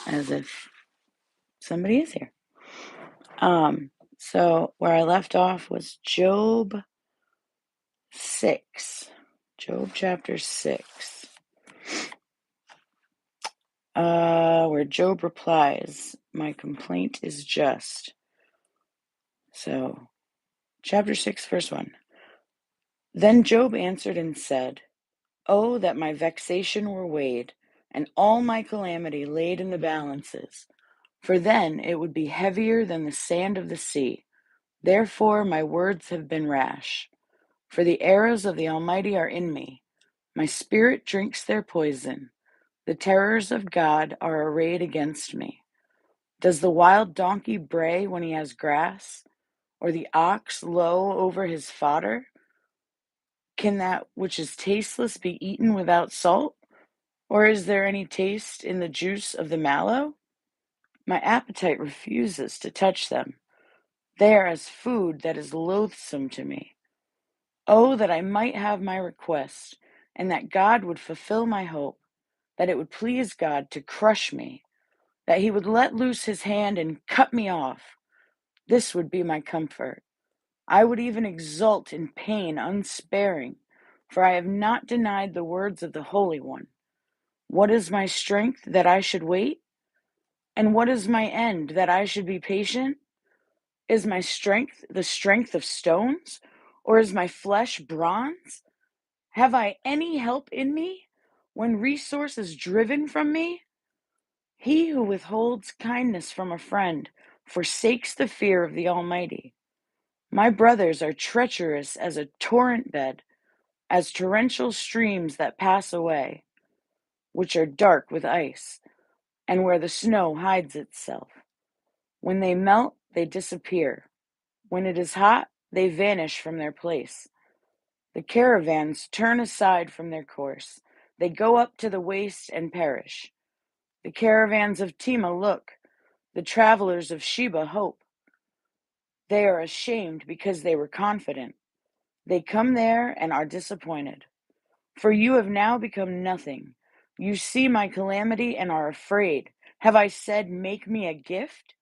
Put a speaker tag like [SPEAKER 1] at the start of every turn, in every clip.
[SPEAKER 1] as if somebody is here. So where I left off was Job 6. Job chapter 6. Where Job replies, "My complaint is just." So, chapter 6, verse 1. Then Job answered and said, "Oh, that my vexation were weighed, and all my calamity laid in the balances, for then it would be heavier than the sand of the sea. Therefore my words have been rash. For the arrows of the Almighty are in me. My spirit drinks their poison. The terrors of God are arrayed against me. Does the wild donkey bray when he has grass, or the ox low over his fodder? Can that which is tasteless be eaten without salt? Or is there any taste in the juice of the mallow? My appetite refuses to touch them. They are as food that is loathsome to me. Oh, that I might have my request, and that God would fulfill my hope, that it would please God to crush me, that he would let loose his hand and cut me off. This would be my comfort. I would even exult in pain unsparing, for I have not denied the words of the Holy One. What is my strength that I should wait? And what is my end that I should be patient? Is my strength the strength of stones, or is my flesh bronze? Have I any help in me when resource is driven from me? He who withholds kindness from a friend forsakes the fear of the Almighty. My brothers are treacherous as a torrent bed, as torrential streams that pass away, which are dark with ice, and where the snow hides itself. When they melt, they disappear. When it is hot, they vanish from their place. The caravans turn aside from their course. They go up to the waste and perish. The caravans of Tema look. The travelers of Sheba hope. They are ashamed because they were confident. They come there and are disappointed. For you have now become nothing. You see my calamity and are afraid. Have I said, make me a gift?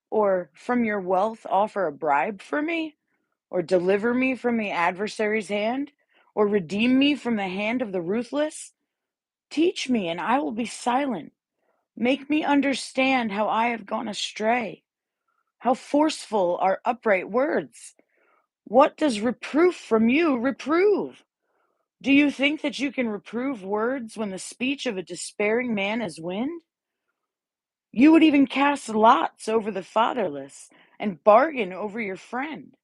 [SPEAKER 1] Or from your wealth offer a bribe for me? Or deliver me from the adversary's hand? Or redeem me from the hand of the ruthless? Teach me, and I will be silent. Make me understand how I have gone astray. How forceful are upright words! What does reproof from you reprove? Do you think that you can reprove words when the speech of a despairing man is wind? You would even cast lots over the fatherless and bargain over your friend.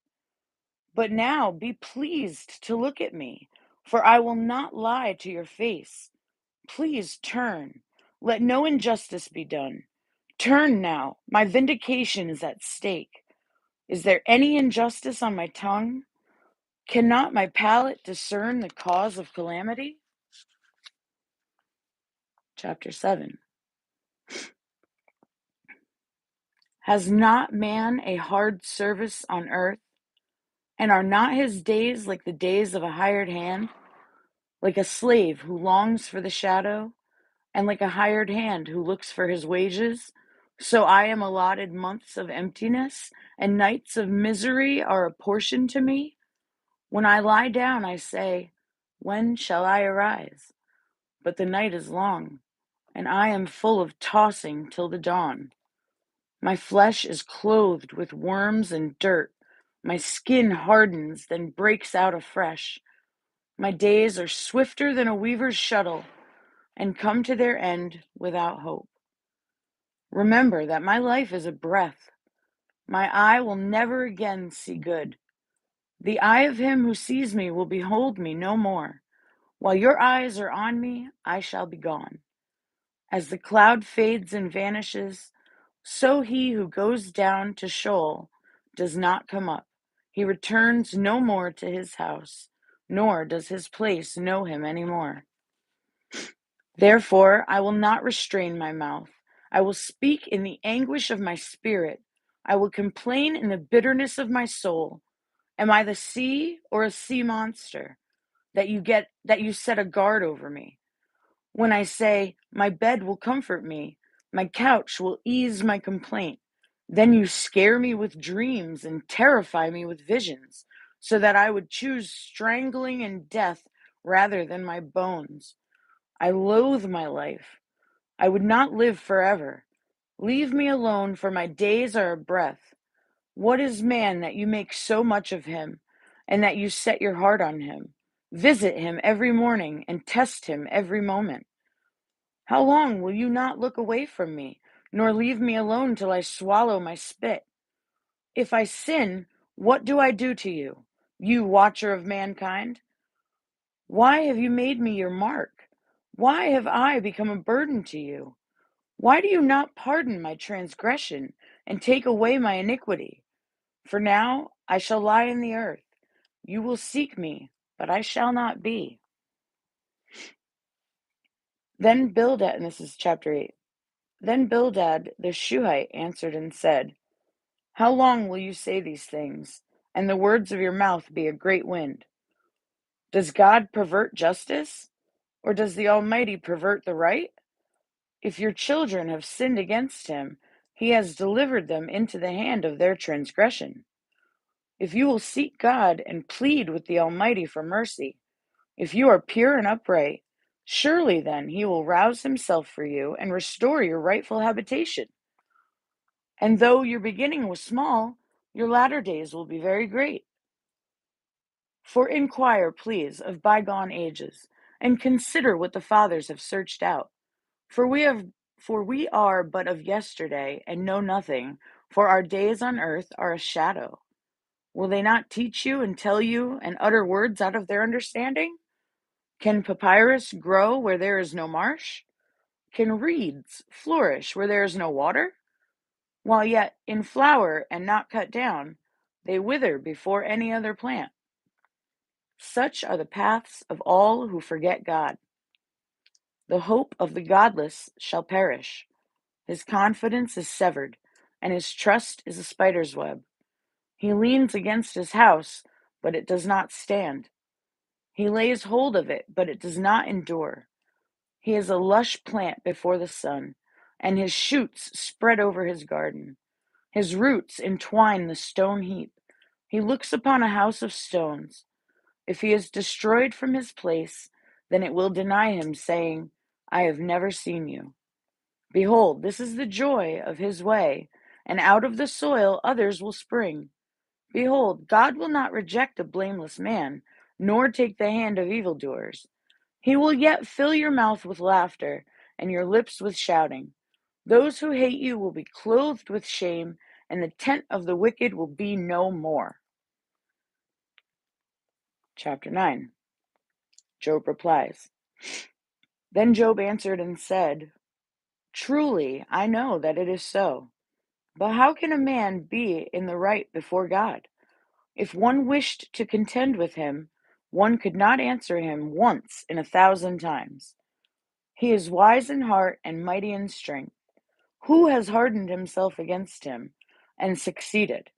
[SPEAKER 1] But now be pleased to look at me, for I will not lie to your face. Please turn. Let no injustice be done. Turn now. My vindication is at stake. Is there any injustice on my tongue? Cannot my palate discern the cause of calamity? Chapter 7. Has not man a hard service on earth? And are not his days like the days of a hired hand? Like a slave who longs for the shadow, and like a hired hand who looks for his wages? So I am allotted months of emptiness, and nights of misery are apportioned to me. When I lie down, I say, when shall I arise? But the night is long, and I am full of tossing till the dawn. My flesh is clothed with worms and dirt. My skin hardens, then breaks out afresh. My days are swifter than a weaver's shuttle, and come to their end without hope. Remember that my life is a breath. My eye will never again see good. The eye of him who sees me will behold me no more. While your eyes are on me, I shall be gone. As the cloud fades and vanishes, so he who goes down to Sheol does not come up. He returns no more to his house, nor does his place know him any more. Therefore, I will not restrain my mouth. I will speak in the anguish of my spirit. I will complain in the bitterness of my soul. Am I the sea or a sea monster that you set a guard over me? When I say, my bed will comfort me, My couch will ease my complaint. Then you scare me with dreams and terrify me with visions, so that I would choose strangling and death rather than my bones. I loathe my life. I would not live forever. Leave me alone, for my days are a breath. What is man that you make so much of him, and that you set your heart on him? Visit him every morning and test him every moment. How long will you not look away from me, nor leave me alone till I swallow my spit? If I sin, what do I do to you, you watcher of mankind? Why have you made me your mark? Why have I become a burden to you? Why do you not pardon my transgression and take away my iniquity? For now I shall lie in the earth. You will seek me, but I shall not be. Then Bildad, and this is chapter 8. Then Bildad the Shuhite answered and said, How long will you say these things, and the words of your mouth be a great wind? Does God pervert justice, or does the Almighty pervert the right? If your children have sinned against him, he has delivered them into the hand of their transgression. If you will seek God and plead with the Almighty for mercy, if you are pure and upright, surely then he will rouse himself for you and restore your rightful habitation. And though your beginning was small, your latter days will be very great. For inquire, please, of bygone ages, and consider what the fathers have searched out. For we are but of yesterday, and know nothing, for our days on earth are a shadow. Will they not teach you and tell you and utter words out of their understanding? Can papyrus grow where there is no marsh? Can reeds flourish where there is no water? While yet in flower and not cut down, they wither before any other plant. Such are the paths of all who forget God. The hope of the godless shall perish. His confidence is severed, and his trust is a spider's web. He leans against his house, but it does not stand. He lays hold of it, but it does not endure. He is a lush plant before the sun, and his shoots spread over his garden. His roots entwine the stone heap. He looks upon a house of stones. If he is destroyed from his place, then it will deny him, saying, I have never seen you. Behold, this is the joy of his way, and out of the soil others will spring. Behold, God will not reject a blameless man, nor take the hand of evildoers. He will yet fill your mouth with laughter, and your lips with shouting. Those who hate you will be clothed with shame, and the tent of the wicked will be no more. Chapter 9. Job replies. Then Job answered and said, Truly, I know that it is so. But how can a man be in the right before God? If one wished to contend with him, one could not answer him once in 1,000 times. He is wise in heart and mighty in strength. Who has hardened himself against him and succeeded?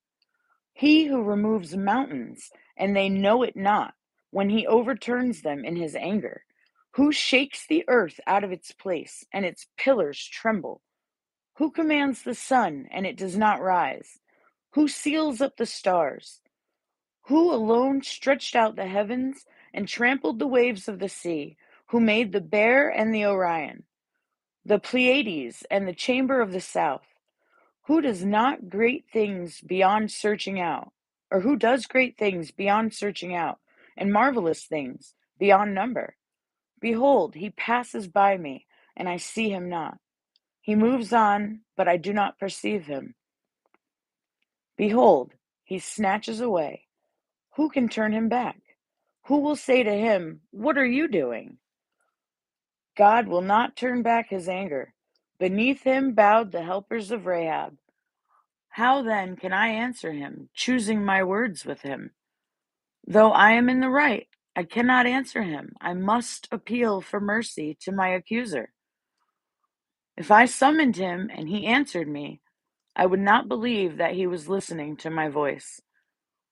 [SPEAKER 1] He who removes mountains, and they know it not, when he overturns them in his anger. Who shakes the earth out of its place, and its pillars tremble? Who commands the sun, and it does not rise? Who seals up the stars? Who alone stretched out the heavens and trampled the waves of the sea? Who made the Bear and the Orion, the Pleiades and the chamber of the south? Who does not great things beyond searching out, or who does great things beyond searching out, and marvelous things beyond number? Behold, he passes by me, and I see him not. He moves on, but I do not perceive him. Behold, he snatches away. Who can turn him back? Who will say to him, What are you doing? God will not turn back his anger. Beneath him bowed the helpers of Rahab. How then can I answer him, choosing my words with him? Though I am in the right, I cannot answer him. I must appeal for mercy to my accuser. If I summoned him and he answered me, I would not believe that he was listening to my voice.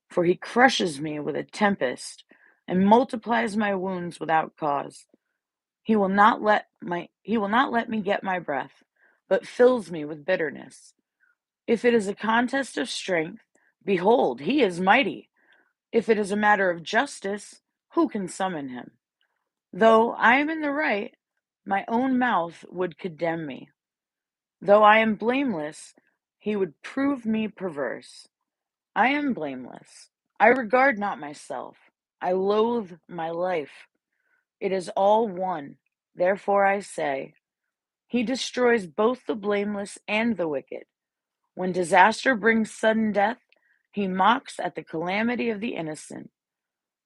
[SPEAKER 1] For he crushes me with a tempest and multiplies my wounds without cause. He will not let me get my breath. but fills me with bitterness. If it is a contest of strength, behold, he is mighty. If it is a matter of justice, who can summon him? Though I am in the right, my own mouth would condemn me. Though I am blameless, he would prove me perverse. I am blameless. I regard not myself. I loathe my life. It is all one. Therefore I say, he destroys both the blameless and the wicked. When disaster brings sudden death, he mocks at the calamity of the innocent.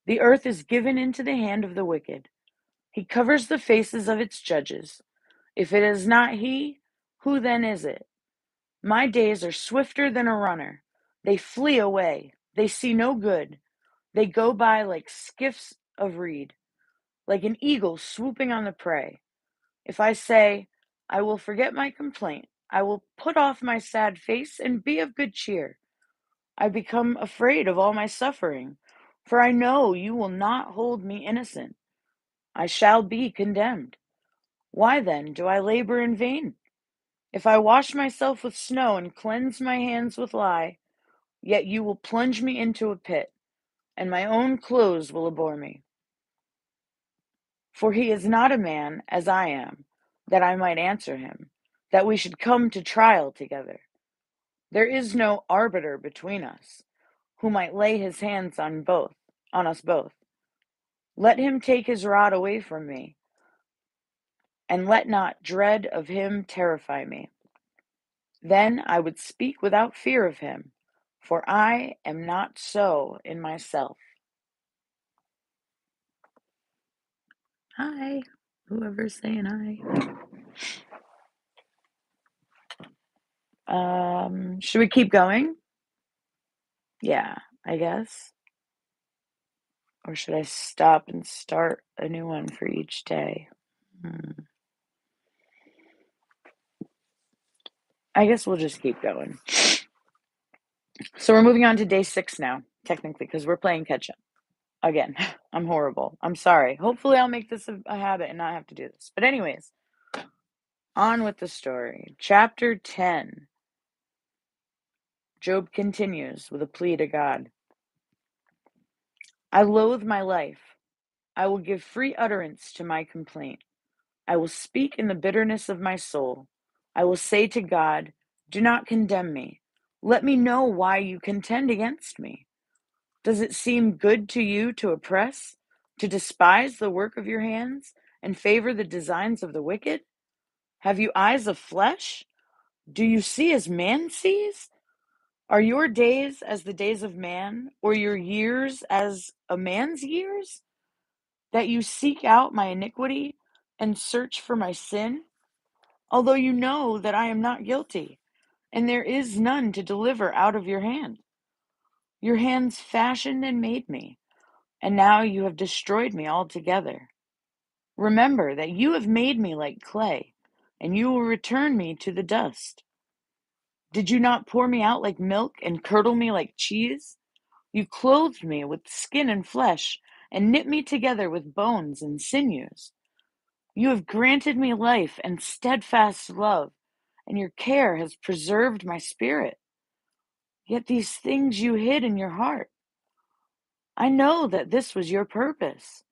[SPEAKER 1] The earth is given into the hand of the wicked. He covers the faces of its judges. If it is not he, who then is it? My days are swifter than a runner. They flee away. They see no good. They go by like skiffs of reed, like an eagle swooping on the prey. If I say, I will forget my complaint, I will put off my sad face and be of good cheer. I become afraid of all my suffering, for I know you will not hold me innocent. I shall be condemned. Why then do I labor in vain? If I wash myself with snow and cleanse my hands with lye, yet you will plunge me into a pit, and my own clothes will abhor me. For he is not a man, as I am, that I might answer him, that we should come to trial together. There is no arbiter between us, who might lay his hands on us both. Let him take his rod away from me, and let not dread of him terrify me. Then I would speak without fear of him, for I am not so in myself. Hi, whoever's saying hi. Should we keep going? Yeah, I guess. Or should I stop and start a new one for each day? I guess we'll just keep going. So we're moving on to day 6 now, technically, because we're playing catch up. Again, I'm horrible. I'm sorry. Hopefully I'll make this a habit and not have to do this. But anyways, on with the story. Chapter 10. Job continues with a plea to God. I loathe my life. I will give free utterance to my complaint. I will speak in the bitterness of my soul. I will say to God, do not condemn me. Let me know why you contend against me. Does it seem good to you to oppress, to despise the work of your hands, and favor the designs of the wicked? Have you eyes of flesh? Do you see as man sees? Are your days as the days of man, or your years as a man's years? That you seek out my iniquity and search for my sin? Although you know that I am not guilty, and there is none to deliver out of your hand. Your hands fashioned and made me, and now you have destroyed me altogether. Remember that you have made me like clay, and you will return me to the dust. Did you not pour me out like milk and curdle me like cheese? You clothed me with skin and flesh, and knit me together with bones and sinews. You have granted me life and steadfast love, and your care has preserved my spirit. Yet these things you hid in your heart. I know that this was your purpose.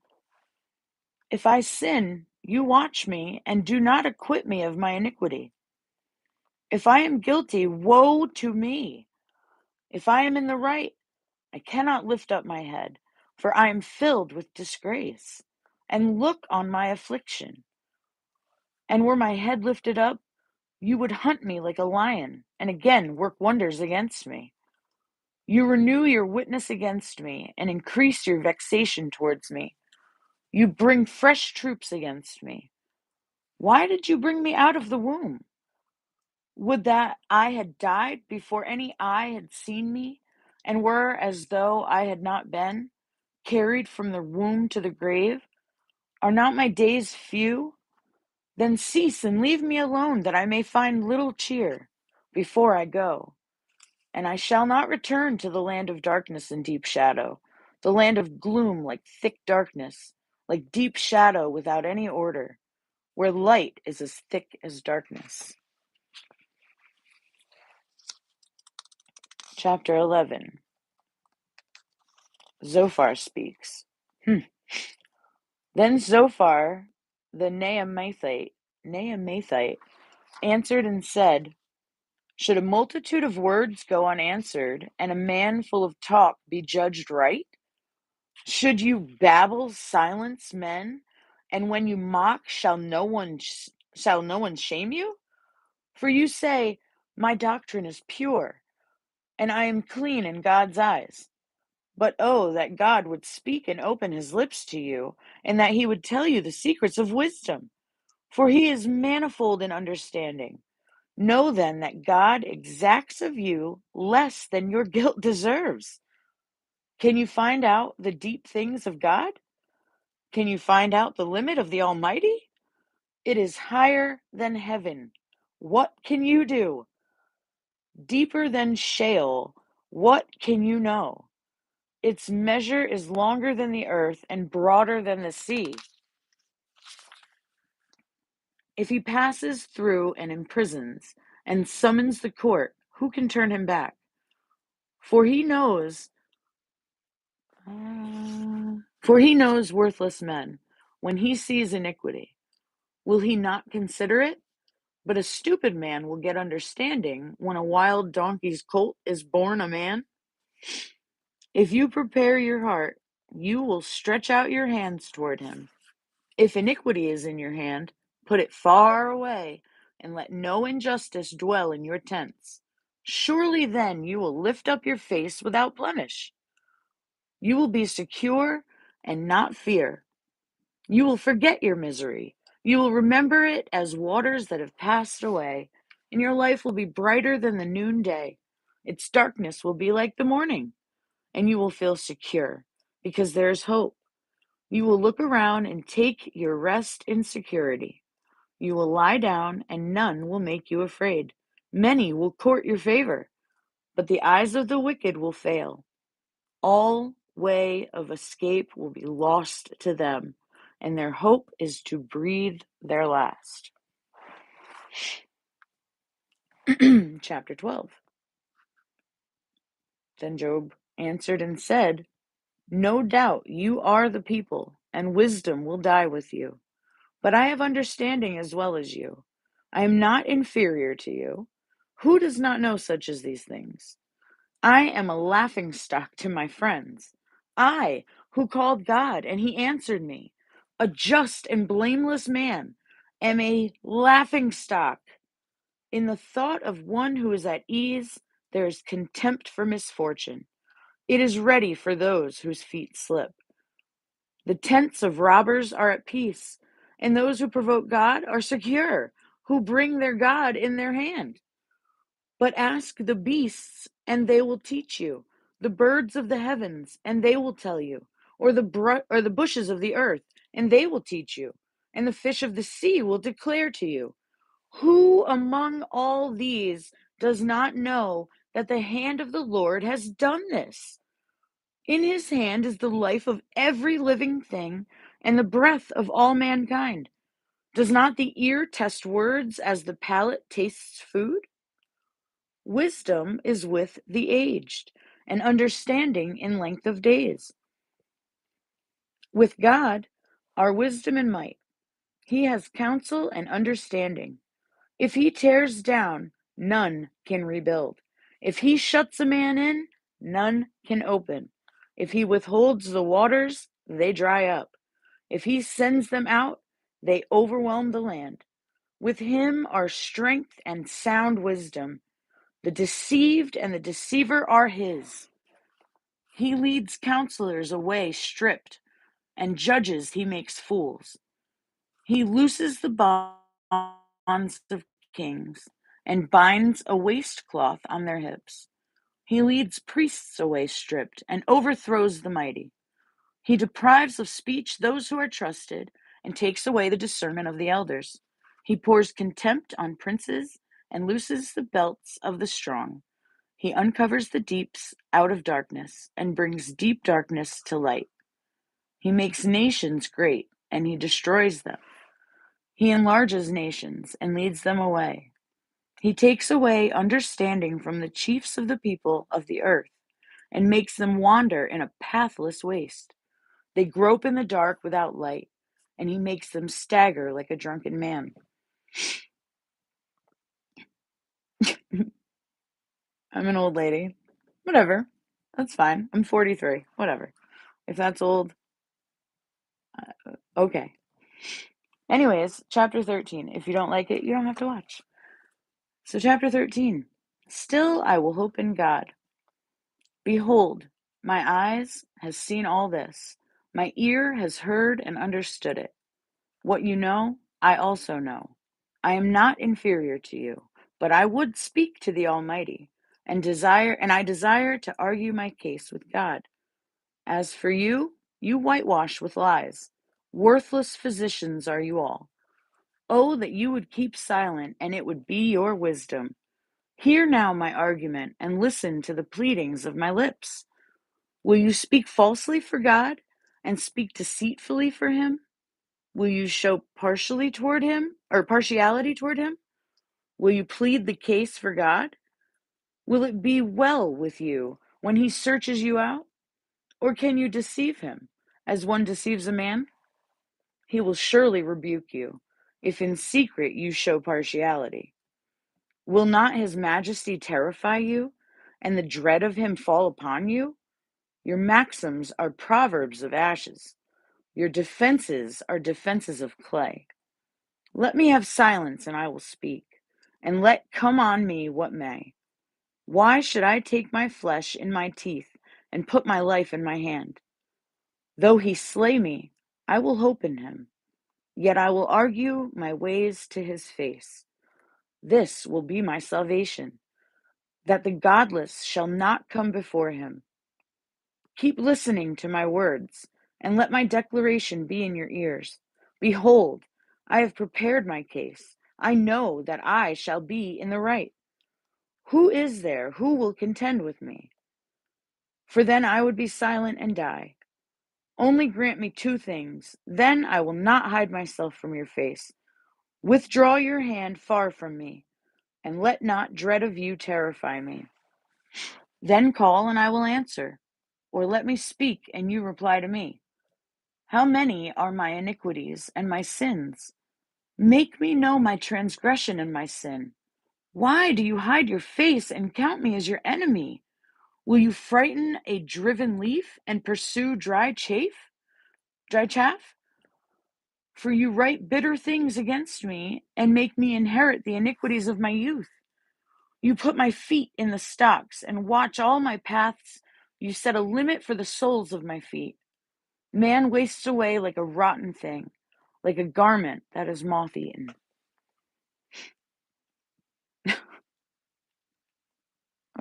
[SPEAKER 1] If I sin, you watch me and do not acquit me of my iniquity. If I am guilty, woe to me. If I am in the right, I cannot lift up my head, for I am filled with disgrace. And look on my affliction. And were my head lifted up, you would hunt me like a lion, and again work wonders against me. You renew your witness against me, and increase your vexation towards me. You bring fresh troops against me. Why did you bring me out of the womb? Would that I had died before any eye had seen me, and were as though I had not been, carried from the womb to the grave? Are not my days few? Then cease and leave me alone, that I may find little cheer before I go. And I shall not return to the land of darkness and deep shadow, the land of gloom like thick darkness, like deep shadow without any order, where light is as thick as darkness. Chapter 11. Zophar speaks. Then Zophar the Naamathite answered and said, should a multitude of words go unanswered, and a man full of talk be judged right? Should you babble silence men, and when you mock shall no one shame you? For you say, my doctrine is pure, and I am clean in God's eyes. But oh, that God would speak and open his lips to you, and that he would tell you the secrets of wisdom. For he is manifold in understanding. Know then that God exacts of you less than your guilt deserves. Can you find out the deep things of God? Can you find out the limit of the Almighty? It is higher than heaven. What can you do? Deeper than Sheol. What can you know? Its measure is longer than the earth and broader than the sea. If he passes through and imprisons and summons the court, who can turn him back? For he knows worthless men when he sees iniquity. Will he not consider it? But a stupid man will get understanding when a wild donkey's colt is born a man. If you prepare your heart, you will stretch out your hands toward him. If iniquity is in your hand, put it far away, and let no injustice dwell in your tents. Surely then you will lift up your face without blemish. You will be secure and not fear. You will forget your misery. You will remember it as waters that have passed away, and your life will be brighter than the noonday. Its darkness will be like the morning, and you will feel secure because there is hope. You will look around and take your rest in security. You will lie down, and none will make you afraid. Many will court your favor, but the eyes of the wicked will fail. All way of escape will be lost to them, and their hope is to breathe their last. Chapter 12. Then Job answered and said, no doubt you are the people, and wisdom will die with you. But I have understanding as well as you. I am not inferior to you. Who does not know such as these things? I am a laughingstock to my friends. I, who called God, and he answered me, a just and blameless man, am a laughingstock. In the thought of one who is at ease, there is contempt for misfortune. It is ready for those whose feet slip. The tents of robbers are at peace, and those who provoke God are secure, who bring their God in their hand. But ask the beasts, and they will teach you, the birds of the heavens, and they will tell you, or the bushes of the earth, and they will teach you, and the fish of the sea will declare to you. Who among all these does not know that the hand of the Lord has done this? In his hand is the life of every living thing and the breath of all mankind. Does not the ear test words as the palate tastes food? Wisdom is with the aged, and understanding in length of days. With God are wisdom and might. He has counsel and understanding. If he tears down, none can rebuild. If he shuts a man in, none can open. If he withholds the waters, they dry up. If he sends them out, they overwhelm the land. With him are strength and sound wisdom. The deceived and the deceiver are his. He leads counselors away stripped, and judges he makes fools. He looses the bonds of kings and binds a waistcloth on their hips. He leads priests away stripped and overthrows the mighty. He deprives of speech those who are trusted and takes away the discernment of the elders. He pours contempt on princes and looses the belts of the strong. He uncovers the deeps out of darkness and brings deep darkness to light. He makes nations great and he destroys them. He enlarges nations and leads them away. He takes away understanding from the chiefs of the people of the earth and makes them wander in a pathless waste. They grope in the dark without light, and he makes them stagger like a drunken man. I'm an old lady. Whatever. That's fine. I'm 43. Whatever. If that's old, okay. Anyways, chapter 13. If you don't like it, you don't have to watch. So, chapter 13. Still I will hope in God. Behold, my eyes has seen all this. My ear has heard and understood it. What you know, I also know. I am not inferior to you, but I would speak to the Almighty, and I desire to argue my case with God. As for you, you whitewash with lies. Worthless physicians are you all. Oh, that you would keep silent, and it would be your wisdom. Hear now my argument, and listen to the pleadings of my lips. Will you speak falsely for God, and speak deceitfully for him? Will you show partially toward him, or partiality toward him? Will you plead the case for God? Will it be well with you when he searches you out? Or can you deceive him, as one deceives a man? He will surely rebuke you, if in secret you show partiality. Will not his majesty terrify you, and the dread of him fall upon you? Your maxims are proverbs of ashes. Your defenses are defenses of clay. Let me have silence, and I will speak, and let come on me what may. Why should I take my flesh in my teeth, and put my life in my hand? Though he slay me, I will hope in him. Yet I will argue my ways to his face. This will be my salvation, that the godless shall not come before him. Keep listening to my words, and let my declaration be in your ears. Behold, I have prepared my case. I know that I shall be in the right. Who is there who will contend with me? For then I would be silent and die. Only grant me two things, then I will not hide myself from your face. Withdraw your hand far from me, and let not dread of you terrify me. Then call, and I will answer, or let me speak, and you reply to me. How many are my iniquities and my sins? Make me know my transgression and my sin. Why do you hide your face and count me as your enemy? Will you frighten a driven leaf and pursue dry chaff? For you write bitter things against me and make me inherit the iniquities of my youth. You put my feet in the stocks and watch all my paths. You set a limit for the soles of my feet. Man wastes away like a rotten thing, like a garment that is moth-eaten.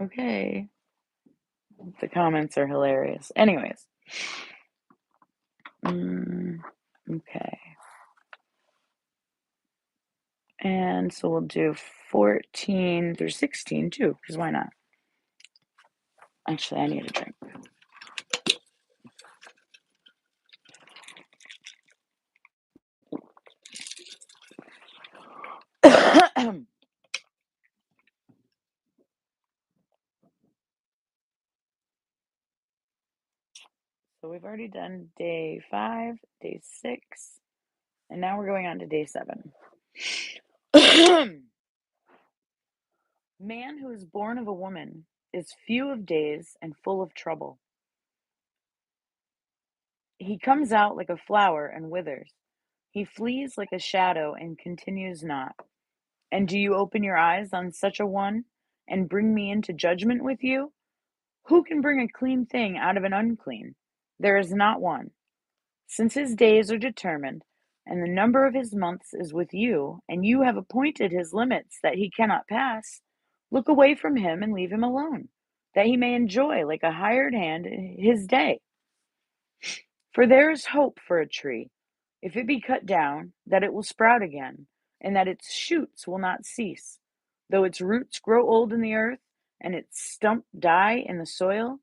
[SPEAKER 1] Okay. The comments are hilarious. Anyways. Okay. And so we'll do 14 through 16 too, because why not? Actually, I need a drink. So we've already done day 5, day 6, and now we're going on to day 7. Man who is born of a woman is few of days and full of trouble. He comes out like a flower and withers. He flees like a shadow and continues not. And do you open your eyes on such a one and bring me into judgment with you? Who can bring a clean thing out of an unclean? There is not one. Since his days are determined, and the number of his months is with you, and you have appointed his limits that he cannot pass, look away from him and leave him alone, that he may enjoy like a hired hand his day. For there is hope for a tree, if it be cut down, that it will sprout again, and that its shoots will not cease. Though its roots grow old in the earth, and its stump die in the soil,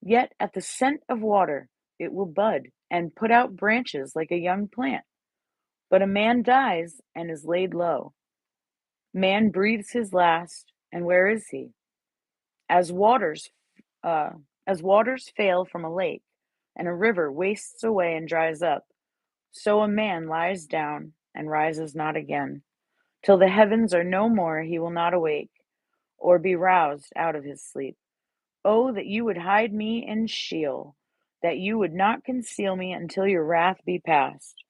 [SPEAKER 1] yet at the scent of water it will bud and put out branches like a young plant. But a man dies and is laid low. Man breathes his last, and where is he? As waters, uh, as waters fail from a lake, and a river wastes away and dries up, so a man lies down and rises not again. Till the heavens are no more, he will not awake, or be roused out of his sleep. Oh, that you would hide me in Sheol, that you would not conceal me until your wrath be past,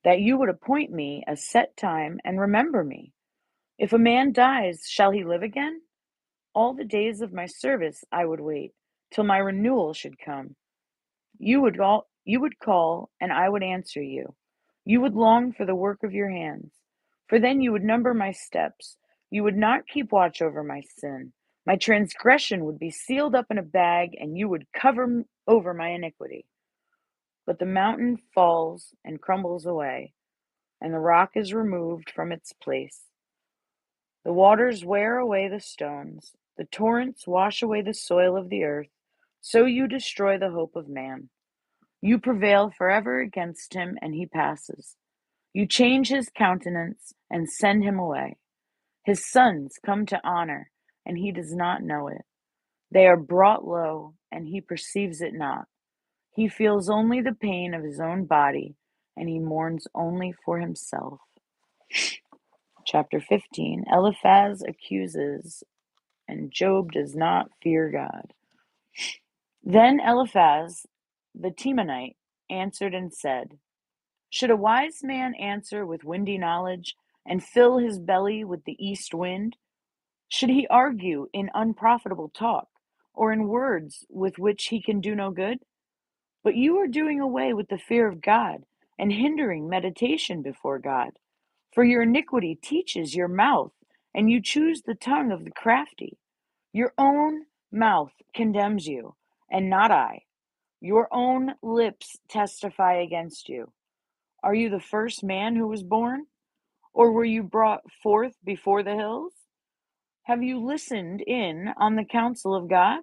[SPEAKER 1] that you would appoint me a set time and remember me. If a man dies, shall he live again? All the days of my service I would wait, till my renewal should come. You would call, and I would answer you. You would long for the work of your hands. For then you would number my steps. You would not keep watch over my sin. My transgression would be sealed up in a bag, and you would cover over my iniquity. But the mountain falls and crumbles away, and the rock is removed from its place. The waters wear away the stones, the torrents wash away the soil of the earth. So you destroy the hope of man. You prevail forever against him, and he passes. You change his countenance and send him away. His sons come to honor, and he does not know it. They are brought low, and he perceives it not. He feels only the pain of his own body, and he mourns only for himself. Chapter 15. Eliphaz accuses, and Job does not fear God. Then Eliphaz the Temanite answered and said, should a wise man answer with windy knowledge, and fill his belly with the east wind? Should he argue in unprofitable talk, or in words with which he can do no good? But you are doing away with the fear of God, and hindering meditation before God. For your iniquity teaches your mouth, and you choose the tongue of the crafty. Your own mouth condemns you, and not I. Your own lips testify against you. Are you the first man who was born? Or were you brought forth before the hills? Have you listened in on the counsel of God?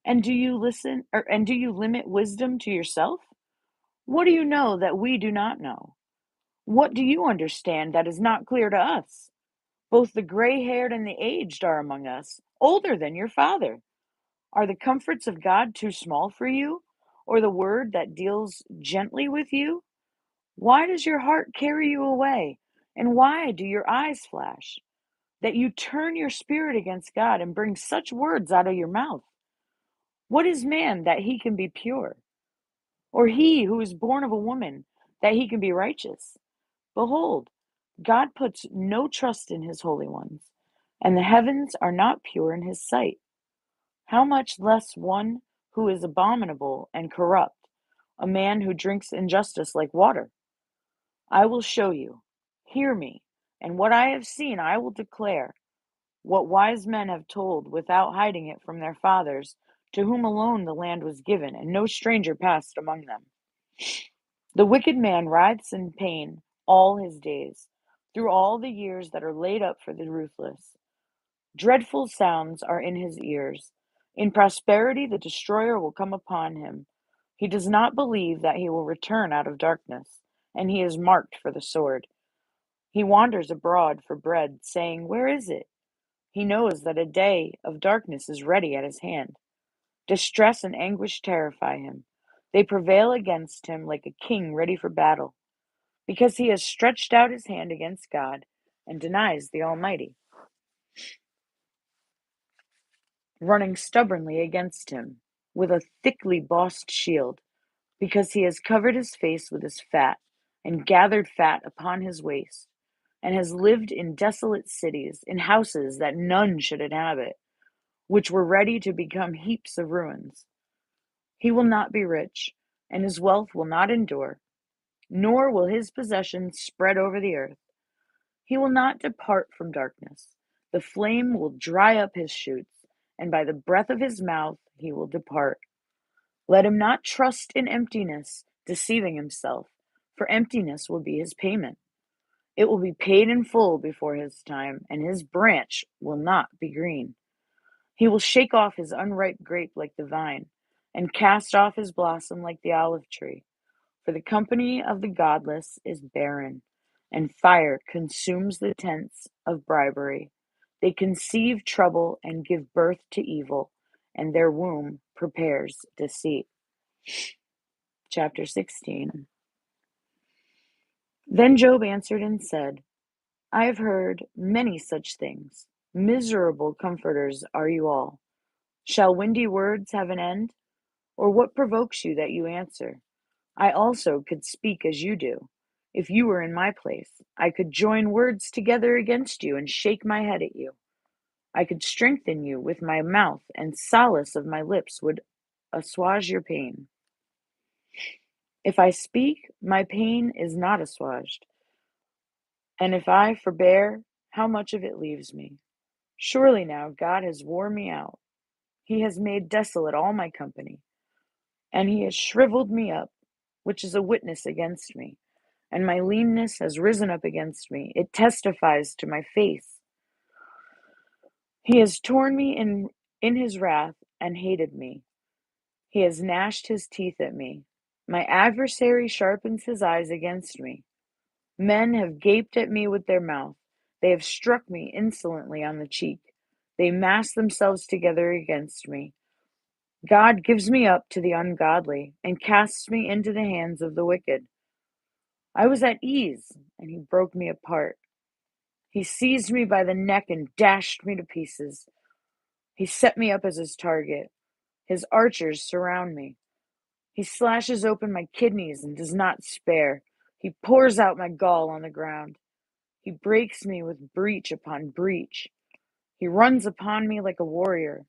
[SPEAKER 1] And do you limit wisdom to yourself? What do you know that we do not know? What do you understand that is not clear to us? Both the gray-haired and the aged are among us, older than your father. Are the comforts of God too small for you, or the word that deals gently with you? Why does your heart carry you away? And why do your eyes flash? That you turn your spirit against God and bring such words out of your mouth. What is man that he can be pure? Or he who is born of a woman that he can be righteous? Behold, God puts no trust in his holy ones, and the heavens are not pure in his sight. How much less one who is abominable and corrupt, a man who drinks injustice like water? I will show you. Hear me, and what I have seen I will declare, what wise men have told without hiding it from their fathers, to whom alone the land was given, and no stranger passed among them. The wicked man writhes in pain all his days, through all the years that are laid up for the ruthless. Dreadful sounds are in his ears. In prosperity the destroyer will come upon him. He does not believe that he will return out of darkness, and he is marked for the sword. He wanders abroad for bread, saying, where is it? He knows that a day of darkness is ready at his hand. Distress and anguish terrify him. They prevail against him like a king ready for battle, because he has stretched out his hand against God and denies the Almighty, running stubbornly against him with a thickly bossed shield, because he has covered his face with his fat and gathered fat upon his waist, and has lived in desolate cities, in houses that none should inhabit, which were ready to become heaps of ruins. He will not be rich, and his wealth will not endure, nor will his possessions spread over the earth. He will not depart from darkness. The flame will dry up his shoots, and by the breath of his mouth he will depart. Let him not trust in emptiness, deceiving himself, for emptiness will be his payment. It will be paid in full before his time, and his branch will not be green. He will shake off his unripe grape like the vine, and cast off his blossom like the olive tree. For the company of the godless is barren, and fire consumes the tents of bribery. They conceive trouble and give birth to evil, and their womb prepares deceit. Chapter 16. Then Job answered and said, I have heard many such things. Miserable comforters are you all. Shall windy words have an end? Or what provokes you that you answer? I also could speak as you do. If you were in my place, I could join words together against you and shake my head at you. I could strengthen you with my mouth, and solace of my lips would assuage your pain. If I speak, my pain is not assuaged. And if I forbear, how much of it leaves me? Surely now God has worn me out. He has made desolate all my company, and he has shriveled me up, which is a witness against me. And my leanness has risen up against me. It testifies to my face. He has torn me in his wrath and hated me. He has gnashed his teeth at me. My adversary sharpens his eyes against me. Men have gaped at me with their mouth. They have struck me insolently on the cheek. They mass themselves together against me. God gives me up to the ungodly and casts me into the hands of the wicked. I was at ease, and he broke me apart. He seized me by the neck and dashed me to pieces. He set me up as his target. His archers surround me. He slashes open my kidneys and does not spare. He pours out my gall on the ground. He breaks me with breach upon breach. He runs upon me like a warrior.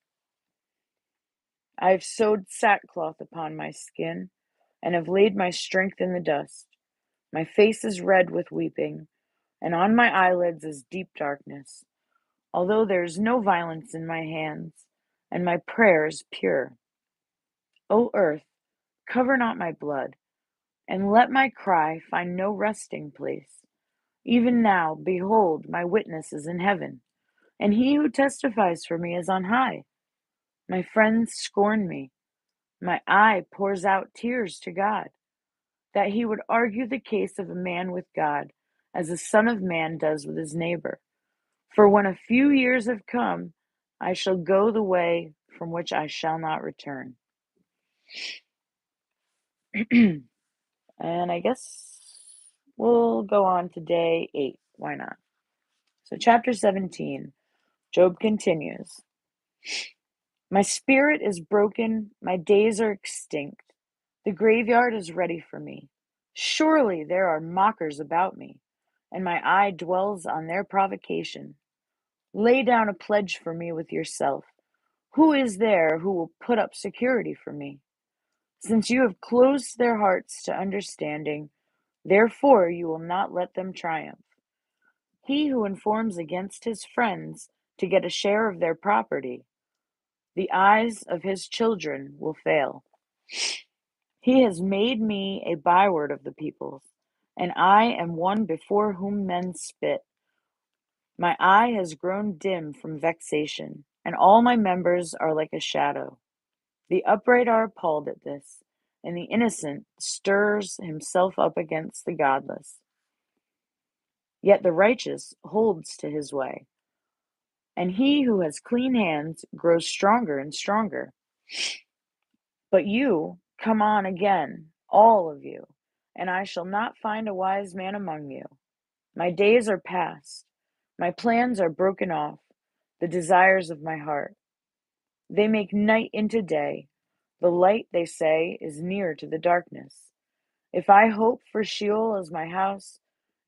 [SPEAKER 1] I have sewed sackcloth upon my skin and have laid my strength in the dust. My face is red with weeping, and on my eyelids is deep darkness, although there is no violence in my hands, and my prayer is pure. O earth, cover not my blood, and let my cry find no resting place. Even now, behold, my witness is in heaven, and he who testifies for me is on high. My friends scorn me. My eye pours out tears to God, that he would argue the case of a man with God, as the Son of Man does with his neighbor. For when a few years have come, I shall go the way from which I shall not return. And I guess we'll go on to day 8. Why not? So, chapter 17, Job continues. My spirit is broken, my days are extinct. The graveyard is ready for me. Surely there are mockers about me, and my eye dwells on their provocation. Lay down a pledge for me with yourself. Who is there who will put up security for me? Since you have closed their hearts to understanding, therefore you will not let them triumph. He who informs against his friends to get a share of their property, the eyes of his children will fail. He has made me a byword of the peoples, and I am one before whom men spit. My eye has grown dim from vexation, and all my members are like a shadow. The upright are appalled at this, and the innocent stirs himself up against the godless. Yet the righteous holds to his way, and he who has clean hands grows stronger and stronger. But you, come on again, all of you, and I shall not find a wise man among you. My days are past, my plans are broken off, the desires of my heart. They make night into day. The light, they say, is near to the darkness. If I hope for Sheol as my house,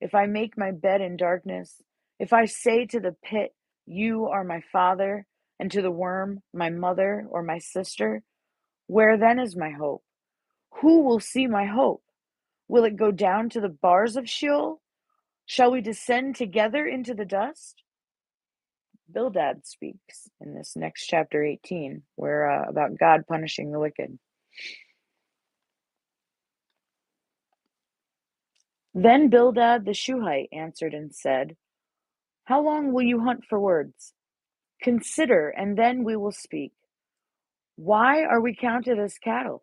[SPEAKER 1] if I make my bed in darkness, if I say to the pit, you are my father, and to the worm, my mother or my sister, where then is my hope? Who will see my hope? Will it go down to the bars of Sheol? Shall we descend together into the dust? Bildad speaks in this next chapter 18, where about God punishing the wicked. Then Bildad the Shuhite answered and said, how long will you hunt for words? Consider, and then we will speak. Why are we counted as cattle?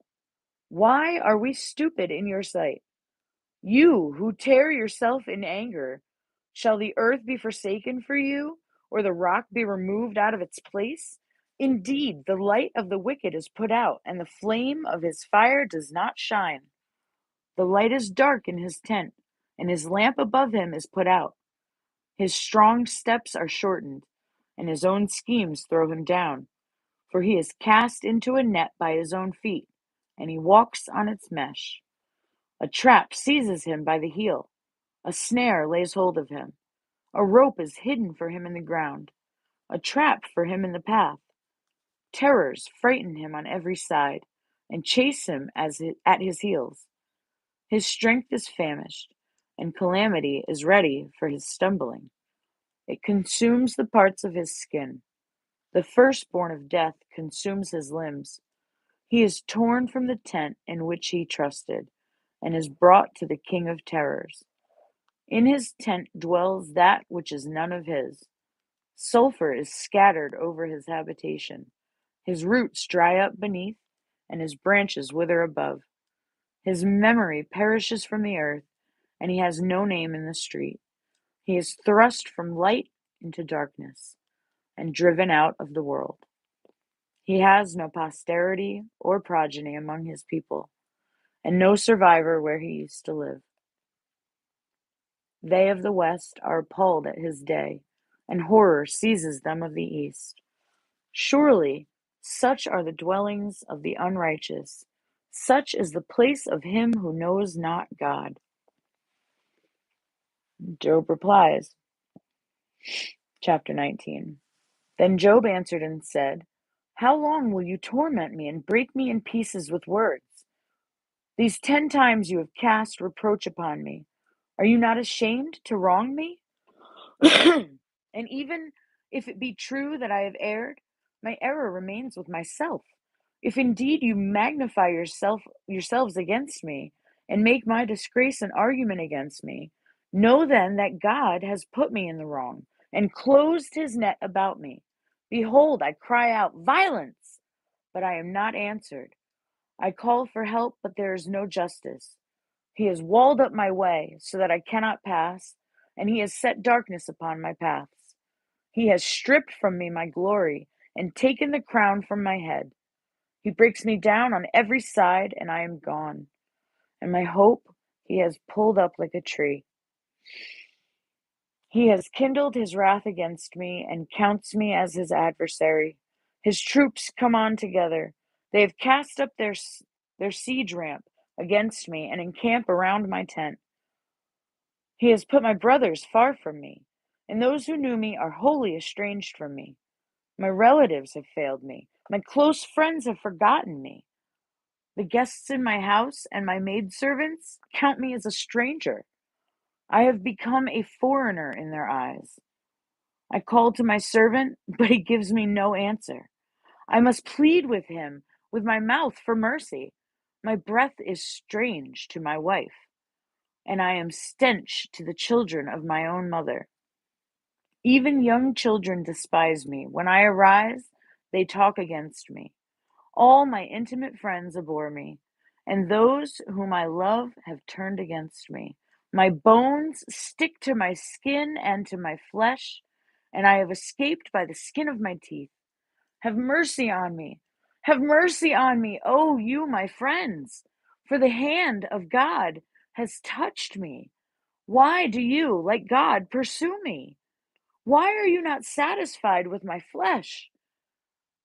[SPEAKER 1] Why are we stupid in your sight? You who tear yourself in anger, shall the earth be forsaken for you, or the rock be removed out of its place? Indeed, the light of the wicked is put out, and the flame of his fire does not shine. The light is dark in his tent, and his lamp above him is put out. His strong steps are shortened, and his own schemes throw him down. For he is cast into a net by his own feet, and he walks on its mesh. A trap seizes him by the heel, a snare lays hold of him. A rope is hidden for him in the ground, a trap for him in the path. Terrors frighten him on every side, and chase him at his heels. His strength is famished, and calamity is ready for his stumbling. It consumes the parts of his skin. The firstborn of death consumes his limbs. He is torn from the tent in which he trusted, and is brought to the king of terrors. In his tent dwells that which is none of his. Sulphur is scattered over his habitation. His roots dry up beneath, and his branches wither above. His memory perishes from the earth, and he has no name in the street. He is thrust from light into darkness, and driven out of the world. He has no posterity or progeny among his people, and no survivor where he used to live. They of the west are appalled at his day, and horror seizes them of the east. Surely such are the dwellings of the unrighteous, such is the place of him who knows not God. Job replies, chapter 19. Then Job answered and said, How long will you torment me and break me in pieces with words? These 10 times you have cast reproach upon me. Are you not ashamed to wrong me? And even if it be true that I have erred, my error remains with myself. If indeed you magnify yourselves against me, and make my disgrace an argument against me, know then that God has put me in the wrong, and closed his net about me. Behold, I cry out, Violence! But I am not answered. I call for help, but there is no justice. He has walled up my way, so that I cannot pass, and he has set darkness upon my paths. He has stripped from me my glory, and taken the crown from my head. He breaks me down on every side, and I am gone. And my hope he has pulled up like a tree. He has kindled his wrath against me, and counts me as his adversary. His troops come on together. They have cast up their siege ramp against me, and encamp around my tent. He has put my brothers far from me, and those who knew me are wholly estranged from me. My relatives have failed me. My close friends have forgotten me. The guests in my house and my maidservants count me as a stranger. I have become a foreigner in their eyes. I call to my servant, but he gives me no answer. I must plead with him with my mouth for mercy. My breath is strange to my wife, and I am stench to the children of my own mother. Even young children despise me. When I arise, they talk against me. All my intimate friends abhor me, and those whom I love have turned against me. My bones stick to my skin and to my flesh, and I have escaped by the skin of my teeth. Have mercy on me. Have mercy on me, oh, you, my friends, for the hand of God has touched me. Why do you, like God, pursue me? Why are you not satisfied with my flesh?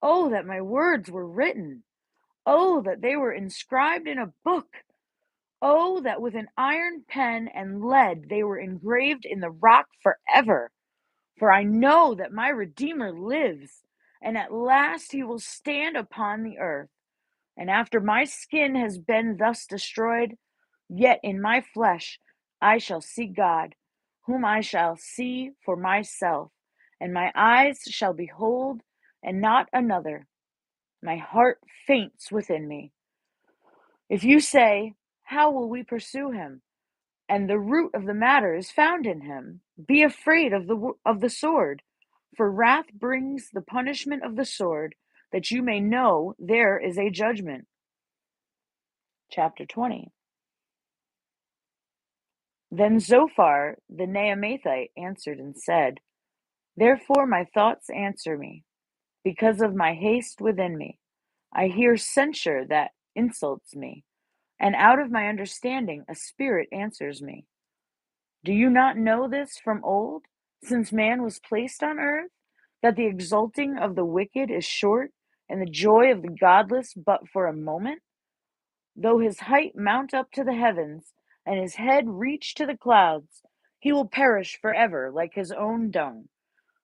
[SPEAKER 1] Oh, that my words were written. Oh, that they were inscribed in a book. Oh, that with an iron pen and lead they were engraved in the rock forever. For I know that my Redeemer lives, and at last he will stand upon the earth. And after my skin has been thus destroyed, yet in my flesh I shall see God, whom I shall see for myself, and my eyes shall behold, and not another. My heart faints within me. If you say, How will we pursue him? And the root of the matter is found in him, be afraid of the sword, for wrath brings the punishment of the sword, that you may know there is a judgment. Chapter 20. Then Zophar the Naamathite answered and said, Therefore my thoughts answer me, because of my haste within me. I hear censure that insults me, and out of my understanding a spirit answers me. Do you not know this from old, since man was placed on earth, that the exulting of the wicked is short, and the joy of the godless but for a moment? Though his height mount up to the heavens, and his head reach to the clouds, he will perish forever like his own dung.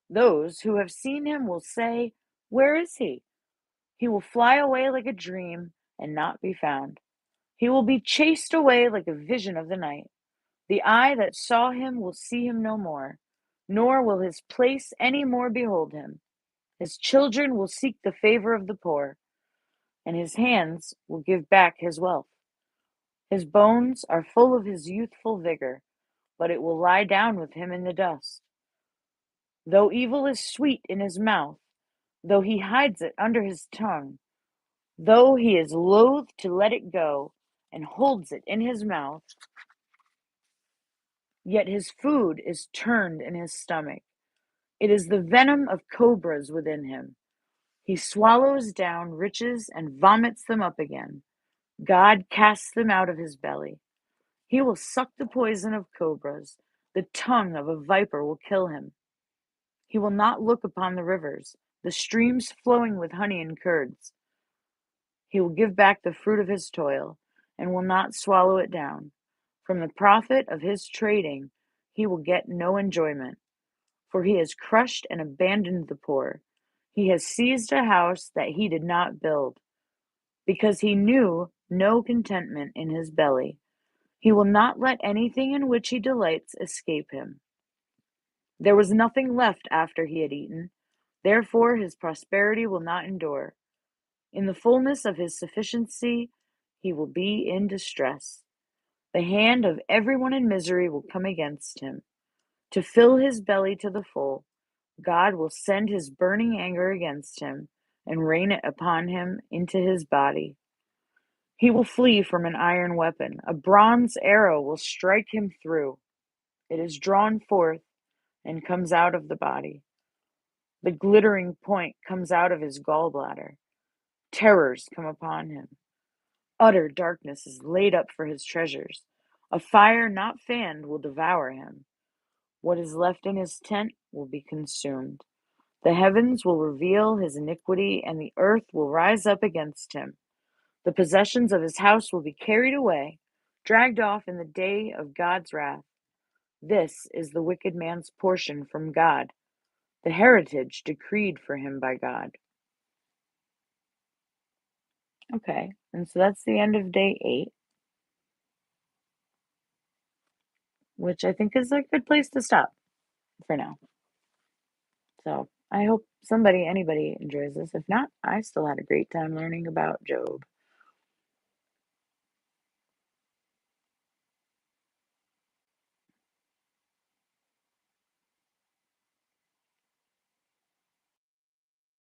[SPEAKER 1] Those who have seen him will say, Where is he? He will fly away like a dream and not be found. He will be chased away like a vision of the night. The eye that saw him will see him no more, nor will his place any more behold him. His children will seek the favor of the poor, and his hands will give back his wealth. His bones are full of his youthful vigor, but it will lie down with him in the dust. Though evil is sweet in his mouth, though he hides it under his tongue, though he is loath to let it go and holds it in his mouth, yet his food is turned in his stomach. It is the venom of cobras within him. He swallows down riches and vomits them up again. God casts them out of his belly. He will suck the poison of cobras. The tongue of a viper will kill him. He will not look upon the rivers, the streams flowing with honey and curds. He will give back the fruit of his toil, and will not swallow it down. From the profit of his trading, he will get no enjoyment, for he has crushed and abandoned the poor. He has seized a house that he did not build, because he knew no contentment in his belly. He will not let anything in which he delights escape him. There was nothing left after he had eaten, therefore his prosperity will not endure. In the fullness of his sufficiency, he will be in distress. The hand of everyone in misery will come against him. To fill his belly to the full, God will send his burning anger against him and rain it upon him into his body. He will flee from an iron weapon. A bronze arrow will strike him through. It is drawn forth and comes out of the body. The glittering point comes out of his gallbladder. Terrors come upon him. Utter darkness is laid up for his treasures. A fire not fanned will devour him. What is left in his tent will be consumed. The heavens will reveal his iniquity, and the earth will rise up against him. The possessions of his house will be carried away, dragged off in the day of God's wrath. This is the wicked man's portion from God, the heritage decreed for him by God. Okay, and so that's the end of day 8, which I think is a good place to stop for now. So I hope anybody enjoys this. If not, I still had a great time learning about Job.